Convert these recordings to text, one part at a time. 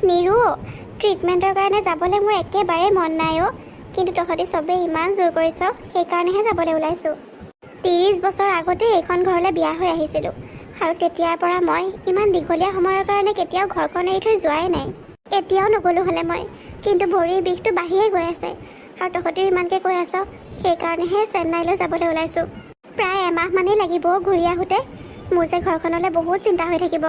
নিৰু ট্ৰিটমেণ্টৰ কাৰণে যাবলৈ মোৰ একেবাৰে মন নাই অ'। কিন্তু তহঁতি চবেই ইমান জোৰ কৰিছ, সেইকাৰণেহে যাবলৈ ওলাইছোঁ। 30 বছৰ আগতে এইখন ঘৰলৈ বিয়া হৈ আহিছিলোঁ আৰু তেতিয়াৰ পৰা মই ইমান দীঘলীয়া সময়ৰ কাৰণে কেতিয়াও ঘৰখন এৰি থৈ যোৱাই নাই। এতিয়াও নগ'লোঁ হ'লে মই, কিন্তু ভৰিৰ বিষটো বাঢ়িয়ে গৈ আছে আৰু তহঁতিও ইমানকৈ কৈ আছ, সেইকাৰণেহে চেন্নাইলৈ যাবলৈ ওলাইছোঁ। প্ৰায় এমাহ মানেই লাগিব ঘূৰি আহোঁতে। মোৰ যে ঘৰখনলৈ বহুত চিন্তা হৈ থাকিব।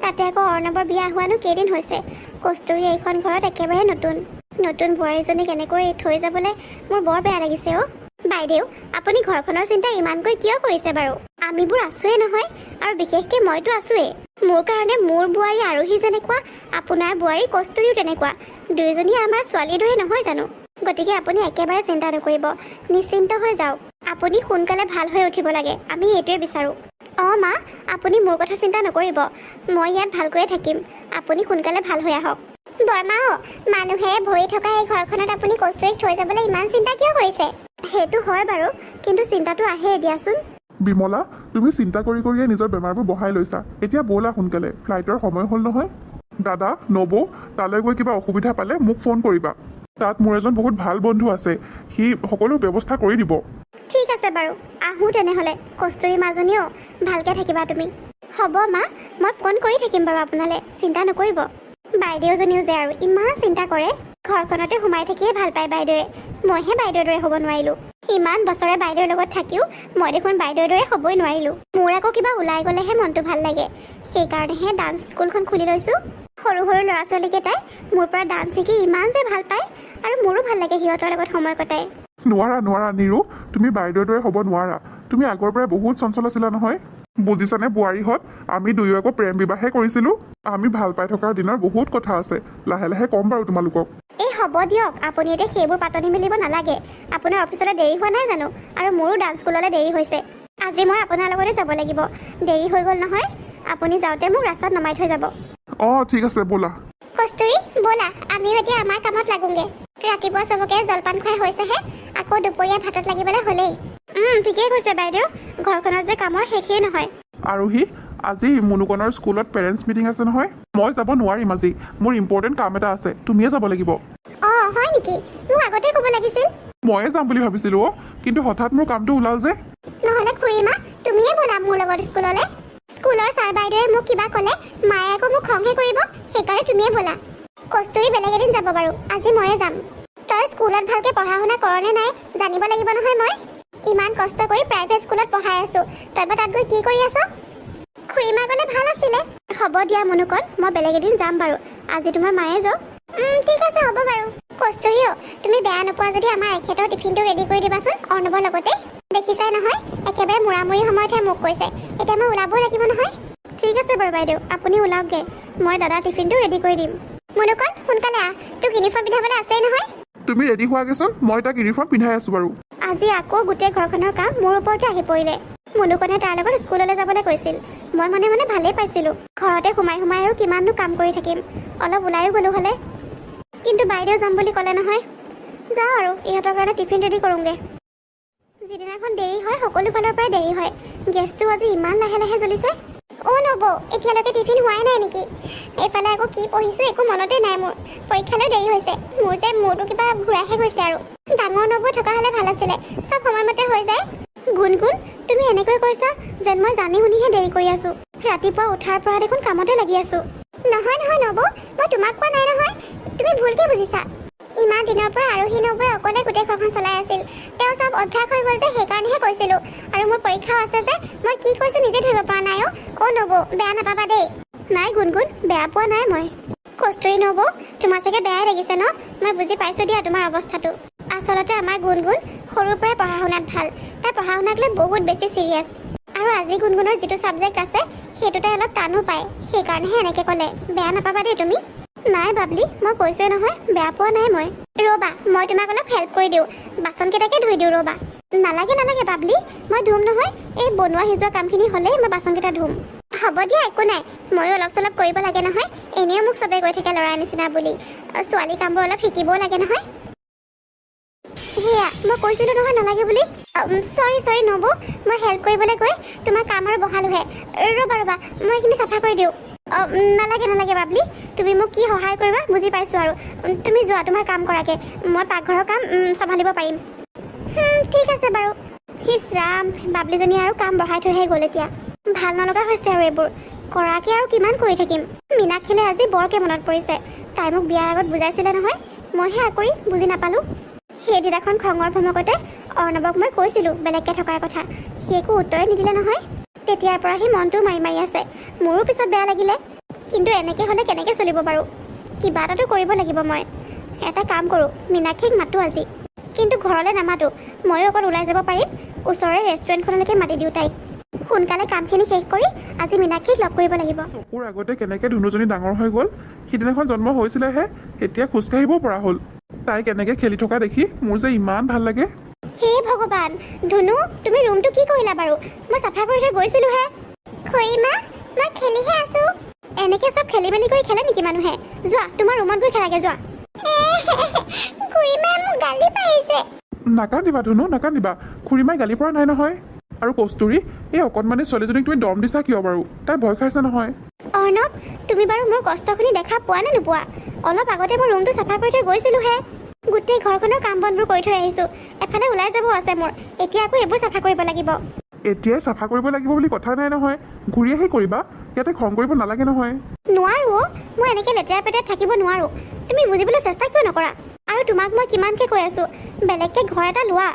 তাতে আকৌ অৰ্ণৱৰ বিয়া হোৱানো কেইদিন হৈছে। কস্তুৰী এইখন ঘৰত একেবাৰে নতুন বোৱাৰীজনীক এনেকৈ থৈ যাবলৈ মোৰ বৰ বেয়া লাগিছে অ'। বাইদেউ, আপুনি ঘৰখনৰ চিন্তা ইমানকৈ কিয় কৰিছে বাৰু? আমিবোৰ আছোৱেই নহয়, আৰু বিশেষকৈ মইতো আছোৱেই। মোৰ কাৰণে মোৰ বোৱাৰী আৰোহী যেনেকুৱা, আপোনাৰ বোৱাৰী কস্তুৰীও তেনেকুৱা। দুয়োজনীয়ে আমাৰ ছোৱালীৰ দৰে নহয় জানো? গতিকে আপুনি একেবাৰে চিন্তা নকৰিব, নিশ্চিন্ত হৈ যাওক। আপুনি সোনকালে ভাল হৈ উঠিব লাগে, আমি এইটোৱে বিচাৰোঁ। অঁ মা, আপুনি মোৰ কথা চিন্তা নকৰিব, মই ইয়াত ভালকৈয়ে থাকিম। আপুনি সোনকালে ভাল হৈ আহক। বৰমা, মানুহেৰে ভৰি থকা এই ঘৰখনত আপুনি কস্তুৰীক থৈ যাবলৈ ইমান চিন্তা কিয় কৰিছে? সেইটো হয় বাৰু, কিন্তু চিন্তাটো আহে দিয়াচোন। বিমলা, তুমি চিন্তা কৰি কৰিয়ে নিজৰ বেমাৰবোৰ বঢ়াই লৈছা। এতিয়া ব'লা সোনকালে, ফ্লাইটৰ সময় হ'ল নহয়। দাদা, নবৌ, তালৈ গৈ কিবা অসুবিধা পালে মোক ফোন কৰিবা। তাত মোৰ এজন বহুত ভাল বন্ধু আছে, সি সকলো ব্যৱস্থা কৰি দিব। ঠিক আছে বাৰু, আহোঁ তেনেহ'লে। কস্তুৰী মাজনীও ভালকৈ থাকিবা তুমি। হ'ব মা, মই ফোন কৰি থাকিম বাৰু আপোনালৈ, চিন্তা নকৰিব। বাইদেউজনীও যে আৰু ইমান চিন্তা কৰে। ঘৰখনতে সোমাই থাকিয়ে ভাল পায় বাইদেৱে। মইহে বাইদেউৰ দৰে হ'ব নোৱাৰিলোঁ। ইমান বছৰে বাইদেউৰ লগত থাকিও মই দেখোন বাইদেউৰ দৰে হ'বই নোৱাৰিলোঁ। মোৰ আকৌ কিবা ওলাই গ'লেহে মনটো ভাল লাগে। সেইকাৰণেহে ডান্স স্কুলখন খুলি লৈছোঁ। সৰু সৰু ল'ৰা ছোৱালীকেইটাই মোৰ পৰা ডান্স শিকি ইমান যে ভাল পায়, আৰু মোৰো ভাল লাগে সিহঁতৰ লগত সময় কটাই। নোৱাৰা নিৰু, তুমি বাইদেউৰ দৰে হ'ব নোৱাৰা। তুমি আগৰ পৰাই বহুত চঞ্চল আছিলা নহয়। বুজিছানে বোৱাৰীহঁত, আমি দুয়ো আকৌ প্ৰেম বিবাহে কৰিছিলোঁ। আমি ভাল পাই থকাৰ দিনৰ বহুত কথা আছে, লাহে লাহে ক'ম বাৰু তোমালোকক। এই হ'ব দিয়ক, আপুনি এতিয়া সেইবোৰ পাতনি মেলিব নালাগে। আপোনাৰ অফিচলৈ দেৰি হোৱা নাই জানো? আৰু মোৰো ডান্স স্কুললৈ দেৰি হৈছে। আজি মই আপোনাৰ লগতে যাব লাগিব। দেৰি হৈ গ'ল নহয়, আপুনি যাওঁতে মোক ৰাস্তাত নমাই থৈ যাব। অঁ ঠিক আছে, ব'লা। কস্তুৰী, ব'লা আমিও এতিয়া আমাৰ কামত লাগোগে। ৰাতিপুৱা চবকে জলপান খুৱাই হৈছেহে, আকৌ দুপৰীয়া ভাতত লাগিবলৈ হ'লেই। ঠিকেই কৈছে বাইদেউ, ঘৰখনত যে কামৰ শেষেই নহয়। আৰোহী, আজি মুনুকণৰ স্কুলত পেৰেণ্টছ মিটিং আছে নহয়। মই যাব নোৱাৰিম আজি, মোৰ ইম্পৰ্টেণ্ট কাম এটা আছে, তুমিয়ে যাব লাগিব। অঁ হয় নেকি? মোক আগতে ক'ব লাগিছিল। ময়ে যাম বুলি ভাবিছিলোঁ অ', কিন্তু হঠাৎ মোৰ কামটো ওলাল যে। নহ'লে খুৰীমা, তুমিয়ে ব'লা মোৰ লগত স্কুললৈ। স্কুলৰ ছাৰ বাইদেৱে মোক কিবা ক'লে মায়ে আকৌ মোক খংহে কৰিব, সেইকাৰণে তুমিয়ে ব'লা। কস্তুৰী বেলেগ এদিন যাব বাৰু, আজি ময়ে যাম। তই স্কুলত ভালকৈ পঢ়া শুনা কৰনে নাই জানিব লাগিব নহয়। মই ইমান কষ্ট কৰি প্ৰাইভেট স্কুলত পঢ়াই আছোঁ, তই বা তাত গৈ কি কৰি আছ? খুৰীমা গ'লে ভাল আছিলে। হ'ব দিয়া মুনুকণ, মই বেলেগ এদিন যাম বাৰু, আজি তোমাৰ মায়ে যাওক। ঠিক আছে হ'ব বাৰু। কস্তুৰীও, তুমি বেয়া নোপোৱা যদি আমাৰ এখেতৰ টিফিনটো ৰেডি কৰি দিবাচোন অৰ্ণৱৰ লগতে। দেখিছাই নহয়, একেবাৰে মূৰামূৰি সময়তহে মোক কৈছে। এতিয়া মই ওলাব লাগিব নহয়। ঠিক আছে বাৰু বাইদেউ, আপুনি ওলাওকগৈ, মই দাদাৰ টিফিনটো ৰেডি কৰি দিম। মুনুকণ সোনকালে আহ, তোক ইউনিফৰ্ম পিন্ধাবলৈ আছেই নহয়। তুমি ৰেডি হোৱাগৈচোন, মই তাক ইউনিফৰ্ম পিন্ধাই আছোঁ বাৰু। আজি আকৌ গোটেই ঘৰখনৰ কাম মোৰ ওপৰতে আহি পৰিলে। মুনুকণে তাৰ লগত স্কুললৈ যাবলৈ কৈছিল। মই মনে মনে ভালেই পাইছিলোঁ। ঘৰতে সোমাই আৰু কিমাননো কাম কৰি থাকিম, অলপ ওলাইও গ'লোঁ হ'লে। কিন্তু বাইদেউ যাম বুলি ক'লে নহয়। যাওঁ আৰু ইহঁতৰ কাৰণে টিফিন ৰেডি কৰোঁগৈ। যিদিনাখন দেৰি হয় সকলো ফালৰ পৰাই দেৰি হয়। গেছটো আজি ইমান লাহে লাহে জ্বলিছে। অ' নবৌ, এতিয়ালৈকে টিফিন হোৱাই নাই নেকি? এইফালে আকৌ কি পঢ়িছোঁ একো মনতে নাই মোৰ। পৰীক্ষালৈও দেৰি হৈছে। মোৰ যে মূৰটো কিবা ঘূৰাইহে গৈছে আৰু। ডাঙৰ নবৌ থকা হ'লে ভাল আছিলে, চব সময়মতে হৈ যায়। গুণগুণ, তুমি এনেকৈ কৈছা যেন মই জানি শুনিহে দেৰি কৰি আছোঁ। ৰাতিপুৱা উঠাৰ পৰা দেখোন কামতে লাগি আছোঁ। নহয় নবৌ, মই তোমাক কোৱা নাই নহয়, তুমি ভুলকৈ বুজিছা। ইমান দিনৰ পৰা আৰোহী নবৌৱে অকলে গোটেই ঘৰখন চলাই আছিল। তেওঁ চব অভ্যাস হৈ গ'ল যে, সেইকাৰণেহে কৈছিলোঁ। আৰু মোৰ পৰীক্ষাও আছে যে, মই কি কৈছোঁ নিজে ধৰিব পৰা নাই অ' নবৌ, বেয়া নাপাবা দেই। নাই গুণগুণ, বেয়া পোৱা নাই মই। কস্তুৰী নবৌ, তোমাৰ চাগে বেয়াই লাগিছে ন? মই বুজি পাইছোঁ দিয়া তোমাৰ অৱস্থাটো। আচলতে আমাৰ গুণগুণ সৰুৰ পৰাই পঢ়া শুনাত ভাল। তাই পঢ়া শুনাক লৈ বহুত বেছি চিৰিয়াছ। আৰু আজি গুণগুণৰ যিটো ছাবজেক্ট আছে সেইটোতে অলপ টানো পায়, সেইকাৰণেহে এনেকৈ ক'লে। বেয়া নাপাবা দেই তুমি। নাই বাবলি, মই কৈছোঁৱে নহয়, বেয়া পোৱা নাই মই। ৰ'বা, মই তোমাক অলপ হেল্প কৰি দিওঁ, বাচনকেইটাকে ধুই দিওঁ ৰ'বা। নালাগে বাবলি, মই ধুম নহয়। এই বনোৱা সিজোৱা কামখিনি হ'লেই মই বাচনকেইটা ধুম। হ'ব দিয়া, একো নাই, ময়ো অলপ চলপ কৰিব লাগে নহয়। এনেও মোক চবেই কৈ থাকে ল'ৰাৰ নিচিনা বুলি, ছোৱালী কামবোৰ অলপ শিকিবও লাগে নহয়। সেয়া মই কৈছিলোঁ নহয় নালাগে বুলি। চৰি নবৌ, মই হেল্প কৰিবলৈ গৈ তোমাৰ কাম আৰু বঢ়ালোহে। ৰ'বা মই এইখিনি চাফা কৰি দিওঁ। নালাগে নালাগে বাবলি, তুমি মোক কি সহায় কৰিবা বুজি পাইছোঁ আৰু। তুমি যোৱা, তোমাৰ কাম কৰাকে, মই পাকঘৰৰ কাম চম্ভালিব পাৰিম। ঠিক আছে বাৰু। ইছ ৰাম, বাবলিজনী আৰু কাম বঢ়াই থৈহে গ'ল এতিয়া। ভাল নলগা হৈছে আৰু এইবোৰ কৰাকে আৰু কিমান কৰি থাকিম। মীনাক্ষীলে আজি বৰকে মনত পৰিছে। তাই মোক বিয়াৰ আগত বুজাইছিলে নহয়, মইহে আকৰি বুজি নাপালোঁ। সেইদিনাখন খঙৰ ভমকতে অৰ্ণৱক মই কৈছিলোঁ বেলেগকৈ থকাৰ কথা, সি একো উত্তৰে নিদিলে নহয়। তেতিয়াৰ পৰা সি মনটোও মাৰি মাৰি আছে। মোৰো পিছত বেয়া লাগিলে, কিন্তু এনেকৈ হ'লে কেনেকৈ চলিব বাৰু? কিবা এটাতো কৰিব লাগিব মই। এটা কাম কৰোঁ, মীনাক্ষীক মাতোঁ আজি, কিন্তু ঘৰলৈ নামাতোঁ। ময়ো অকল ওলাই যাব পাৰিম, ওচৰৰে ৰেষ্টুৰেণ্টখনলৈকে মাতি দিওঁ তাইক। সোনকালে কামখিনি শেষ কৰি আজি মীনাক্ষীক লগ কৰিব লাগিব। চকুৰ আগতে কেনেকৈ ধুনুজনী ডাঙৰ হৈ গ'ল। সিদিনাখন জন্ম হৈছিলেহে, এতিয়া খোজকাঢ়িব পৰা হ'ল। তাই কেনেকৈ খেলি থকা দেখি মোৰ যে ইমান ভাল লাগে। হে ভগৱান, ধুনু তুমি ৰুমটো কি কৰিলা বাৰু? মই চাফা কৰি থৈ গৈছিলোঁহে। খুৰীমা, মই খেলিহে আছোঁ। এনেকৈ চব খেলি মেলি কৰি খেলে নেকি মানুহে? যোৱা, তোমাৰ ৰুমত গৈ খেলাগে যোৱা। খুৰীমাই মোক গালি পাৰিছে। নাকান্দিবা ধুনু, নাকান্দিবা। খুৰীমাই গালি পৰা নাই নহয়। আৰু কস্তুৰী, এই অকণমানি ছোৱালীজনীক তুমি দম দিছা কিয় বাৰু? তাই ভয় খাইছে নহয়। অৰ্ণৱ, তুমি বাৰু মোৰ কষ্টখিনি দেখা পোৱা নে নোপোৱা? অলপ আগতে মই ৰুমটো চাফা কৰি থৈ গৈছিলোঁহে। গোটেই ঘৰখনৰ কাম বনবোৰ কৰি থৈ আহিছোঁ। এফালে ওলাই যাব আছে মোৰ, এতিয়া আকৌ এইবোৰ চাফা কৰিব লাগিব। এতিয়াই চাফা কৰিব লাগিব বুলি কথা নাই নহয়, ঘূৰি আহি কৰিবা। ইয়াতে খং কৰিব নালাগে নহয়। নোৱাৰোঁ, মই এনেকৈ লেতেৰা পেতেৰাত থাকিব নোৱাৰোঁ। তুমি বুজিবলৈ চেষ্টা কিয় নকৰা? আৰু তোমাক মই কিমানকৈ কৈ আছোঁ বেলেগকৈ ঘৰ এটা লোৱা।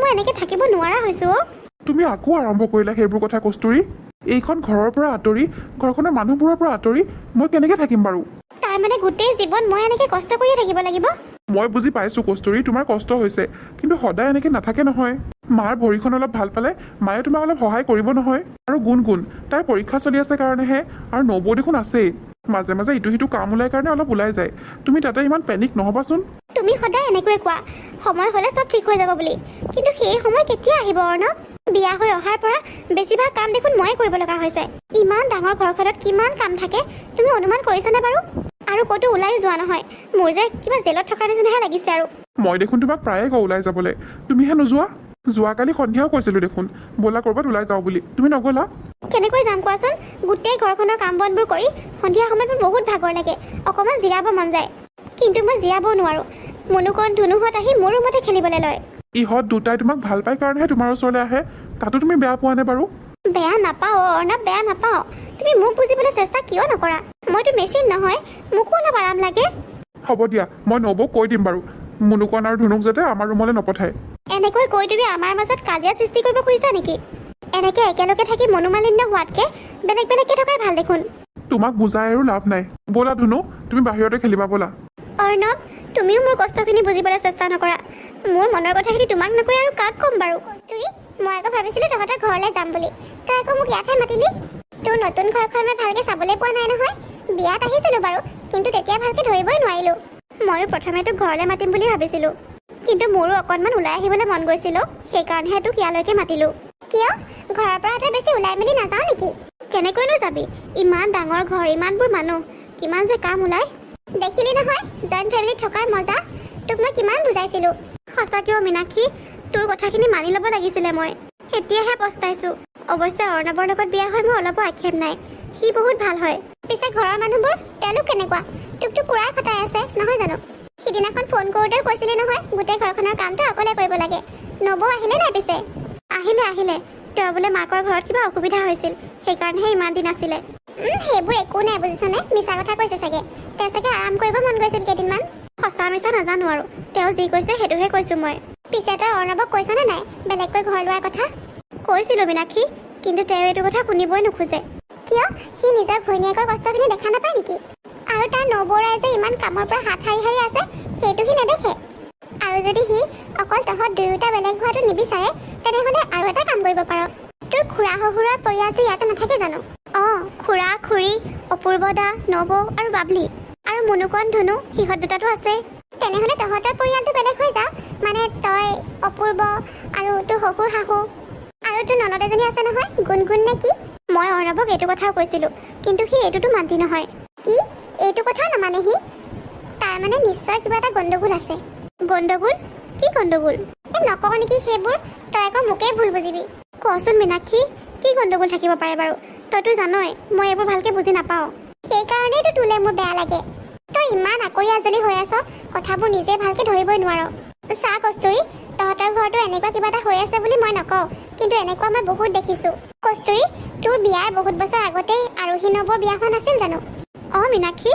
মই এনেকৈ থাকিব নোৱাৰা হৈছোঁ। তুমি আকৌ আৰম্ভ কৰিলা সেইবোৰ কথা কস্তুৰী। এইখন ঘৰৰ পৰা আঁতৰি, ঘৰখনৰ মানুহবোৰৰ পৰা আঁতৰি মই কেনেকৈ থাকিম বাৰু? তাৰমানে গোটেই জীৱন মই এনেকৈ কষ্ট কৰিয়ে থাকিব লাগিব? মই বুজি পাইছোঁ কস্তুৰী, তোমাৰ কষ্ট হৈছে, কিন্তু সদায় এনেকৈ নাথাকে নহয়। মাৰ ভৰিখন অলপ ভাল পালে মায়ে তোমাক অলপ সহায় কৰিব নহয়। আৰু গুণগুণ, তাইৰ পৰীক্ষা চলি আছে কাৰণেহে। আৰু নবৌ দেখোন আছেই, মাজে মাজে ইটো সিটো কাম ওলাই কাৰণে অলপ ওলাই যায়। তুমি তাতে ইমান পেনিক নহ'বাচোন। তুমি সদায় এনেকৈয়ে কোৱা সময় হ'লে চব ঠিক হৈ যাব বুলি, কিন্তু সেই সময় কেতিয়া আহিব অৰ্ণৱ? বিয়া হৈ অহাৰ পৰা বেছিভাগ কাম দেখোন ময়ে কৰিব লগা হৈছে। ইমান ডাঙৰ ঘৰখনত কিমান কাম থাকে তুমি অনুমান কৰিছানে বাৰু? আৰু ক'তো ওলাই যোৱা নহয়, মোৰ যে কিবা জেলত থকাৰ নিচিনাহে লাগিছে। আৰু মই দেখোন তোমাক প্ৰায়ে কওঁ ওলাই যাবলৈ, তুমিহে নোযোৱা। যোৱাকালি সন্ধিয়াও কৈছিলোঁ দেখোন ব'লা ক'ৰবাত ওলাই যাওঁ বুলি, তুমি নগ'লা। কেনেকৈ যাম কোৱাচোন? গোটেই ঘৰখনৰ কাম বনবোৰ কৰি সন্ধিয়া সময়ত মোৰ বহুত ভাগৰ লাগে, অকণমান জিৰাব মন যায়, কিন্তু মই জিৰাব নোৱাৰোঁ। মুনুকণ ধুনুহঁত আহি মোৰ ৰুমতে খেলিবলৈ লয়। ইহঁত দুটাই তোমাক ভাল পাই কাৰণেহে তোমাৰ ওচৰলৈ আহে, তাতো তুমি বেয়া পোৱা নে বাৰু? বেয়া নাপাওঁ অৰ্ণৱ, বেয়া নাপাওঁ। তুমি মোক বুজিবলৈ চেষ্টা কিয় নকৰা? মইতো মেচিন নহয়, মোকো অলপ আৰাম লাগে। হ'ব দিয়া, মই নবৌক কৈ দিম বাৰু মুনুকণ আৰু ধুনুক যাতে আমাৰ ৰুমলৈ নপঠায়। এনেকৈ কৈ তুমি আমাৰ মাজত কাজিয়া সৃষ্টি কৰিব খুজিছা নেকি? এনেকৈ একেলগে থাকি মনোমালিন্য হোৱাতকৈ বেলেগ বেলেগকৈ থকাই ভাল দেখোন। তোমাক বুজাই আৰু লাভ নাই, ব'লা ধুনু তুমি বাহিৰতে খেলিবা ব'লা। অৰ্ণৱ, তুমিও মোৰ কষ্টখিনি বুজিবলৈ চেষ্টা নকৰা। মোৰ মনৰ কথাখিনি তোমাক নকৈ আৰু কাক ক'ম বাৰু? কস্তুৰী, মই আকৌ ভাবিছিলোঁ তহঁতৰ ঘৰলৈ যাম বুলি, তই আকৌ মোক ইয়াতহে মাতিলি। তোৰ নতুন ঘৰখন মই ভালকৈ চাবলৈ পোৱা নাই নহয়। বিয়াত আহিছিলোঁ বাৰু, কিন্তু তেতিয়া ভালকৈ ধৰিবই নোৱাৰিলোঁ। ময়ো প্ৰথমে তোক ঘৰলৈ মাতিম বুলি ভাবিছিলোঁ, কিন্তু মোৰো অকণমান ওলাই আহিবলৈ মন গৈছিলোঁ, সেইকাৰণেহে তোক ইয়ালৈকে মাতিলোঁ। কিয়? ঘৰৰ পৰা তই বেছি ওলাই মেলি নাযাওঁ নেকি? কেনেকৈনো যাবি? ইমান ডাঙৰ ঘৰ, ইমানবোৰ মানুহ, কিমান যে কাম ওলায়। দেখিলি নহয় জইণ্ট ফেমিলিত থকাৰ মজা, তোক মই কিমান বুজাইছিলোঁ। সঁচাকৈও মীনাক্ষী, তোৰ কথাখিনি মানি ল'ব লাগিছিলে মই, এতিয়াহে পস্তাইছোঁ। অৱশ্যে অৰ্ণৱৰ লগত বিয়া হৈ মোৰ অলপো আক্ষেপ নাই, সি বহুত ভাল হয়। পিছে ঘৰৰ মানুহবোৰ তেওঁলোক কেনেকুৱা? তোকতো পুৰাই খটাই আছে নহয় জানো? সিদিনাখন ফোন কৰোঁতেও কৈছিলি নহয় গোটেই ঘৰখনৰ কামটো অকলে কৰিব লাগে। নবৌ আহিলে নাই পিছে? আহিলে। তেওঁ বোলে মাকৰ ঘৰত কিবা অসুবিধা হৈছিল, সেইকাৰণেহে ইমান দিন আছিলে। সেইবোৰ একো নাই বুজিছনে, মিছা কথা কৈছে চাগে। তেওঁ চাগে আৰাম কৰিব মন গৈছিল কেইদিনমান। সঁচা মিছা নাজানো আৰু, তেওঁ যি কৈছে সেইটোহে কৈছোঁ মই। পিছে তই অৰ্ণৱক কৈছনে নাই বেলেগকৈ ঘৰ লোৱাৰ কথা? কৈছিলোঁ মীনাক্ষী, কিন্তু তেওঁ এইটো কথা শুনিবই নোখোজে। কিয়? সি নিজৰ ঘৈণীয়েকৰ কষ্টখিনি দেখা নাপায় নেকি? আৰু তাৰ নবৌৰাই যে ইমান কামৰ পৰা হাত সাৰি আছে সেইটো সি নেদেখে? আৰু যদি সি অকল তহঁত দুয়োটা বেলেগ হোৱাটো নিবিচাৰে, তেনেহ'লে আৰু এটা কাম কৰিব পাৰ। তোৰ খুৰা শহুৰৰ পৰিয়ালটো ইয়াতে নাথাকে জানো? অঁ, খুৰা খুৰী, অপূৰ্ব দা, নবৌ আৰু বাবলি, আৰু মুনুকণ ধুনু, সিহঁত দুটাতো আছে। তেনেহ'লে তহঁতৰ পৰিয়ালটো বেলেগ হৈ যা, মানে তই, অপূৰ্ব আৰু তোৰ শহুৰ শাহু, আৰু তোৰ ননদ এজনী আছে নহয়, গুণগুণ নে কি? মই অৰ্ণৱক এইটো কথাও কৈছিলোঁ, কিন্তু সি এইটোতো মান্তি নহয়। কি? এইটো কথাও নামানে সি? তাৰমানে নিশ্চয় কিবা এটা গণ্ডগোল আছে। গণ্ডগোল? কি গণ্ডগোল? নকওঁ নেকি সেইবোৰ, তই আকৌ মোকেই ভুল বুজিবি। কচোন মীনাক্ষী, কি গণ্ডগোল থাকিব পাৰে বাৰু? তইতো জানই মই এইবোৰ ভালকৈ বুজি নাপাওঁ। সেইকাৰণেইতো তোলে মোৰ বেয়া লাগে। তই ইমান আকৰি আজলি হৈ আছ, কথাবোৰ নিজে ভালকে ধৰিবই নোৱাৰ। চা কস্তুৰী, তহঁতৰ ঘৰতো এনেকুৱা কিবা এটা হৈ আছে বুলি মই নকওঁ, কিন্তু এনেকুৱা মই বহুত দেখিছোঁ। কস্তুৰী, তোৰ বিয়াৰ বহুত বছৰ আগতেই আৰোহী নৱৰ বিয়া হোৱা নাছিল জানো? মীনাক্ষী,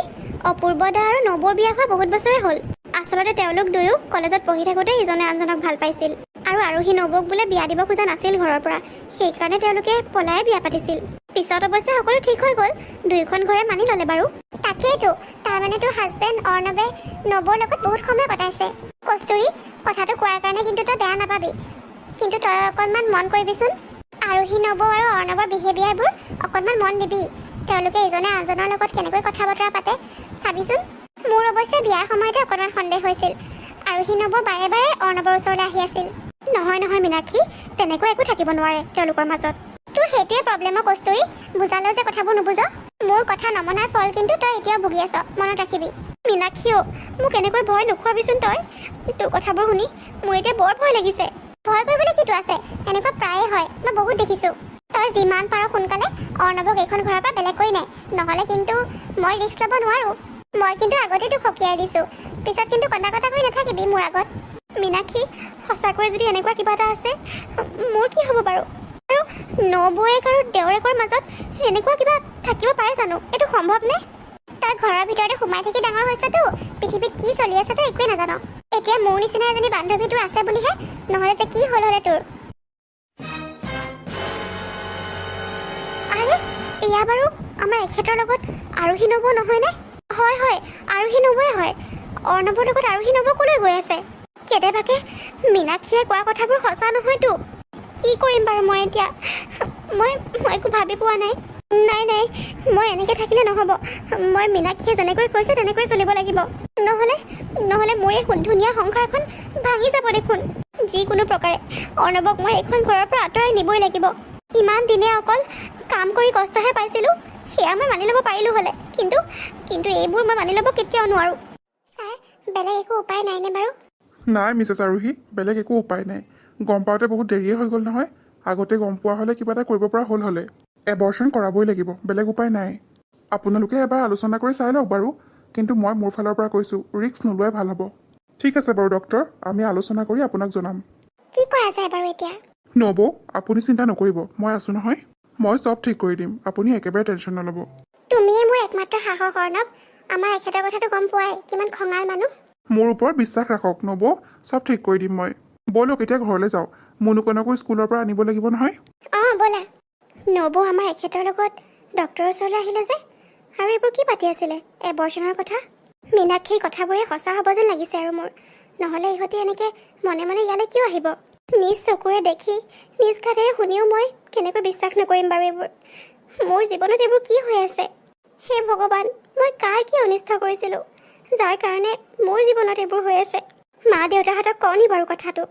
অপূৰ্বদা আৰু নৱৰ বিয়া হোৱা বহুত বছৰে হ'ল। আচলতে তেওঁলোক দুয়ো কলেজত পঢ়ি থাকোঁতে ইজনে আনজনক ভাল পাইছিল আৰু আৰোহী নৱক বোলে বিয়া দিব খোজা নাছিল ঘৰৰ পৰা, সেইকাৰণে তেওঁলোকে পলাই বিয়া পাতিছিল। পিছত অৱশ্যে সকলো ঠিক হৈ গ'ল, দুয়োখন ঘৰে মানি ল'লে বাৰু। তাকেইতো, তাৰমানে তোৰ হাজবেণ্ড অৰ্ণৱে নৱৰ লগত বহুত সময় কটাইছে। কস্তুৰী, কথাটো কোৱাৰ কাৰণে কিন্তু তই বেয়া নাপাবি, কিন্তু তই অকণমান মন কৰিবিচোন। আৰোহী নৱ আৰু অৰ্ণৱৰ বিহেভিয়াৰবোৰ অকণমান মন দিবি। তেওঁলোকে ইজনে আনজনৰ লগত কেনেকৈ কথা বতৰা পাতে চাবিচোন। মোৰ অৱশ্যে বিয়াৰ সময়তে অকণমান সন্দেহ হৈছিল। আৰোহী নৱ বাৰে বাৰে অৰ্ণৱৰ ওচৰলৈ আহি আছিল। নহয় মীনাক্ষী, তেনেকৈ একো থাকিব নোৱাৰে তেওঁলোকৰ মাজত। তোৰ সেইটোৱে প্ৰব্লেমৰ কস্তুৰী, বুজালেও যে কথাবোৰ নুবুজ। মোৰ কথা নমনাৰ ফল কিন্তু তই এতিয়াও ভুগি আছ, মনত ৰাখিবি। মীনাক্ষী, মোক এনেকৈ ভয় নোখোৱাবিচোন তই। তোৰ কথাবোৰ শুনি মোৰ এতিয়া বৰ ভয় লাগিছে। ভয় কৰিবলৈ কিটো আছে, এনেকুৱা প্ৰায়ে হয়, মই বহুত দেখিছোঁ। তই যিমান পাৰ সোনকালে অৰ্ণৱক এইখন ঘৰৰ পৰা বেলেগ কৰি নাই, নহ'লে কিন্তু মই ৰিস্ক ল'ব নোৱাৰোঁ। মই কিন্তু আগতেই তোক সকীয়াই দিছোঁ, পিছত কিন্তু কন্দা কটা কৰি নাথাকিবি মোৰ আগত। মীনাক্ষী, সঁচাকৈ যদি এনেকুৱা কিবা এটা আছে, মোৰ কি হ'ব বাৰু? আৰু নবৌৱেক আৰু দেওৰেকৰ মাজত এনেকুৱা কিবা থাকিব পাৰে জানো? এইটো সম্ভৱনে? তই ঘৰৰ ভিতৰতে সোমাই থাকি ডাঙৰ হৈছতো, পৃথিৱীত কি চলি আছে তই একোৱেই নাজান। এতিয়া মোৰ নিচিনা এজনী বান্ধৱী তোৰ আছে বুলিহে, নহ'লে যে কি হ'ল তোৰ। আৰে, এয়া বাৰু আমাৰ এখেতৰ লগত আৰোহী নব নহয়নে? হয়, আৰোহী নবয়ে হয়। অৰ্ণৱৰ লগত আৰোহী নব ক'লৈ গৈ আছে? কেতিয়াবাকে মীনাক্ষীয়ে কোৱা কথাবোৰ সঁচা নহয়তো। কি কৰিম বাৰু মই এতিয়া? মই একো ভাবি পোৱা নাই। নাই, মই এনেকৈ থাকিলে নহ'ব। মই মীনাক্ষীয়ে যেনেকৈ কৈছে তেনেকৈ চলিব লাগিব। নহ'লে মোৰ এই ধুনীয়া সংসাৰখন ভাঙি যাব দেখোন। যিকোনো প্ৰকাৰে অৰ্ণৱক মই এইখন ঘৰৰ পৰা আঁতৰাই নিবই লাগিব। ইমান দিনে অকল কাম কৰি কষ্টহে পাইছিলোঁ, সেয়া মই মানি ল'ব পাৰিলোঁ হ'লে, কিন্তু এইবোৰ মই মানি ল'ব কেতিয়াও নোৱাৰোঁ। ছাৰ, বেলেগ একো উপায় নাইনে বাৰু? নাই মিছেছ আৰোহী, বেলেগ একো উপায় নাই। গম পাওঁতে বহুত দেৰিয়ে হৈ গ'ল নহয়। আগতে গম পোৱা হ'লে কিবা এটা কৰিব পৰা হ'লে এবৰ্চন কৰাবই লাগিব, বেলেগ উপায় নাই। আপোনালোকে এবাৰ আলোচনা কৰি চাই লওক বাৰু, কিন্তু মই মোৰ ফালৰ পৰা কৈছোঁ ৰিস্ক নোলোৱাই ভাল হ'ব। ঠিক আছে বাৰু ডক্টৰ, আমি আলোচনা কৰি আপোনাক জনাম। কি কৰা যায় বাৰু এতিয়া? নবৌ, আপুনি চিন্তা নকৰিব, মই আছোঁ নহয়। মই চব ঠিক কৰি দিম, আপুনি একেবাৰে টেনশ্যন নল'ব। তুমিয়ে মোৰ একমাত্ৰ সাহস অৰ্ণৱ। আমাৰ এখেতৰ কথাটো গম পোৱাই, কিমান খঙাল মানুহ। মোৰ ওপৰত বিশ্বাস ৰাখক নবৌ, চব ঠিক কৰি দিম মই। ব'লক এতিয়া ঘৰলৈ যাওঁ, মুনুকনকো স্কুলৰ পৰা আনিব লাগিব নহয়। ব'লা। নবৌ আমাৰ এখেতৰ লগত ডক্টৰৰ ওচৰলৈ আহিলে যে, আৰু এইবোৰ কি পাতি আছিলে? এবৰ্চনৰ কথা। মীনাক্ষীৰ কথাবোৰে সঁচা হ'ব যেন লাগিছে আৰু মোৰ। নহ'লে ইহঁতে এনেকৈ মনে মনে ইয়ালৈ কিয় আহিব? নিজ চকুৰে দেখি, নিজ কাণেৰে শুনিও মই কেনেকৈ বিশ্বাস নকৰিম বাৰু এইবোৰ? মোৰ জীৱনত এইবোৰ কি হৈ আছে? হে ভগৱান, মই কাৰ কি অনিষ্ট কৰিছিলোঁ, যাৰ কাৰণে মোৰ জীৱনত এইবোৰ হৈ আছে? মা দেউতাহঁতক কওঁ নি বাৰু কথাটো?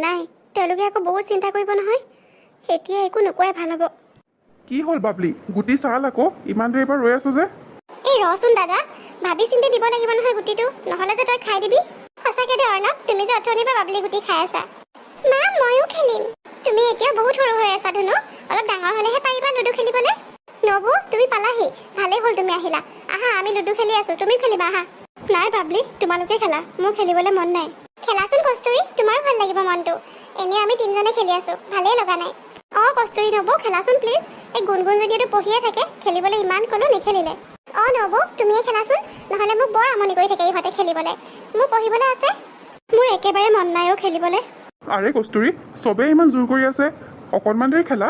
নাই, তেওঁলোকে আকৌ বহুত চিন্তা কৰিব নহয়। এতিয়া একো নোকোৱাই ভাল হ'ব। কি হ'ল বাবলি, গুটি চাল আকৌ, ইমান দেৰিৰ পৰা ৰৈ আছোঁ যে? এই ৰচোন দাদা, ভাবি চিন্তি দিব লাগিব নহয় গুটিটো, নহ'লে যে তই খাই দিবি। সঁচাকৈ দে অৰ্ণৱ, তুমি যে অথনিৰ পৰা বাবলি গুটি খাই আছা। মা, ময়ো খেলিম। তুমি এতিয়াও বহুত সৰু হৈ আছা ধুনু, অলপ ডাঙৰ হ'লেহে পাৰিবা লুডু খেলিবলৈ। নবৌ, তুমি পালাহি, ভালেই হ'ল তুমি আহিলা। আহা, আমি লুডু খেলি আছোঁ, তুমি খেলিবা আহা। নাই বাবলি, তোমালোকে খেলা, মোৰ খেলিবলৈ মন নাই। খেলাচোন কস্তুৰী, তোমাৰো ভাল লাগিব মনটো। এনেই আমি তিনিজনে খেলি আছোঁ, ভালেই লগা নাই। কস্তুৰী নবৌ, খেলাচোন প্লিজ। এই গুণগুণ যদিও পঢ়িয়ে থাকে, খেলিবলৈ ইমান ক'লো নেখেলিলে। নবৌ, তুমিয়ে খেলাচোন, নহ'লে মোক বৰ আমনি কৰি থাকে ইহঁতে খেলিবলৈ। মোৰ পঢ়িবলৈ আছে। মোৰ একেবাৰে মন নাই খেলিবলৈ। আৰে কস্তুৰী, চবেই ইমান জোৰ কৰি আছে, অকণমান দেৰি খেলা।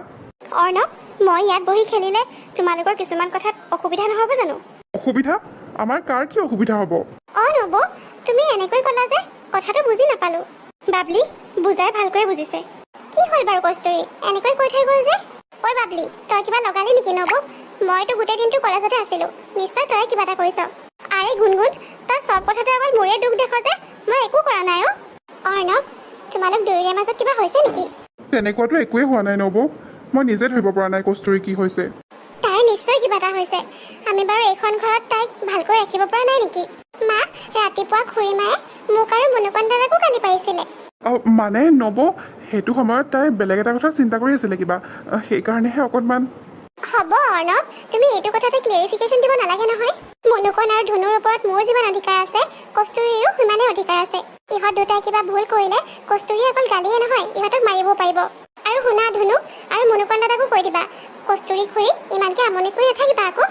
অৰ্ণৱ, মই ইয়াত বহি খেলিলে তোমালোকৰ কিছুমান কথাত অসুবিধা নহ'ব জানো? অসুবিধা? আমাৰ কাৰ কি অসুবিধা হ'ব? নবৌ, তুমি এনেকৈ ক'লা যে কথাটো বুজি নাপালোঁ। বাবলি, বুজাই ভালকৈ বুজিছে। কি হ'ল বাৰু কস্তুৰী, এনেকৈ কৈ থৈ গ'ল যে? ঐ বাবলি, তই কিবা লগালি নেকি নবৌ? মইতো গোটেই দিনটো কলেজতে আছিলোঁ, নিশ্চয় তই কিবা এটা কৰিছ। আৰে গুণগুণ, তই চব কথাতে অকল মোৰে দুখ দেখ যে, মই একো কৰা নাই। অৰ্ণৱ, তোমালোক দুয়োৰে মাজত কিবা হৈছে নেকি? তেনেকুৱাতো একোৱেই হোৱা নাই নবৌ, মই নিজে ধৰিব পৰা নাই কস্তুৰী কি হৈছে। তাই নিশ্চয় কিবা এটা হৈছে। আমি বাৰু এইখন ঘৰত তাইক ভালকৈ ৰাখিব পৰা নাই নেকি? মা, ৰাতিপুৱা খুৰীমায়ে মোক আৰু মুনুকণ দাদাকো গালি পাৰিছিলে। মানে নবৌ, সেইটো সময়ত তাই বেলেগ এটা কথা চিন্তা কৰি আছিলে কিবা, সেইকাৰণেহে অকণমান। হ'ব অৰ্ণৱ, তুমি এইটো কথাতে ক্লেৰিফিকেশ্যন দিব নালাগে নহয়। মুনুকণ আৰু ধুনুৰ ওপৰত মোৰ যিমান অধিকাৰ আছে, কস্তুৰীৰো সিমানেই অধিকাৰ আছে। ইহঁত দুটাই কিবা ভুল কৰিলে কস্তুৰীয়ে অকল গালিয়ে নহয়, ইহঁতক মাৰিবও পাৰিব। আৰু শুনা ধুনু আৰু মুনুকণ দাদাকো কৈ দিবা, কস্তুৰী খুৰী ইমানকৈ আমনি কৰি নাথাকিবা আকৌ।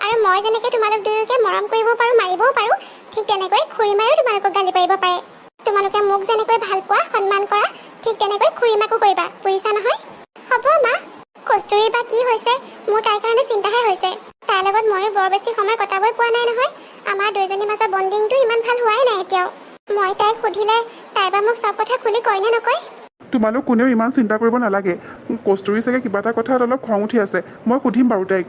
আৰু মই যেনেকৈ তোমালোক দুয়োকে মৰম কৰিব পাৰোঁ, মাৰিবও পাৰোঁ, ঠিক তেনেকৈ খুৰীমায়েও তোমালোকক গালি পাৰিব পাৰে। তোমালোকে মোক যেনেকৈ ভাল পোৱা, সন্মান কৰা, ঠিক তেনেকৈ খুৰীমাকো কৰিবা, বুজিছা নহয়? হ'ব মা। কস্তুৰীৰ বা কি হৈছে, মোৰ তাইৰ কাৰণে চিন্তাহে হৈছে। তাইৰ লগত ময়ো বৰ বেছি সময় কটাবই পোৱা নাই নহয়। আমাৰ দুয়োজনীৰ মাজৰ বণ্ডিংটো ইমান ভাল হোৱাই নাই এতিয়াও। মই তাইক সুধিলে তাই বা মোক চব কথা খুলি কয় নে নকয়? তোমালোক কোনেও ইমান চিন্তা কৰিব নালাগে। কস্তুৰী চাগে কিবা এটা কথাত অলপ খং উঠি আছে, মই সুধিম বাৰু তাইক।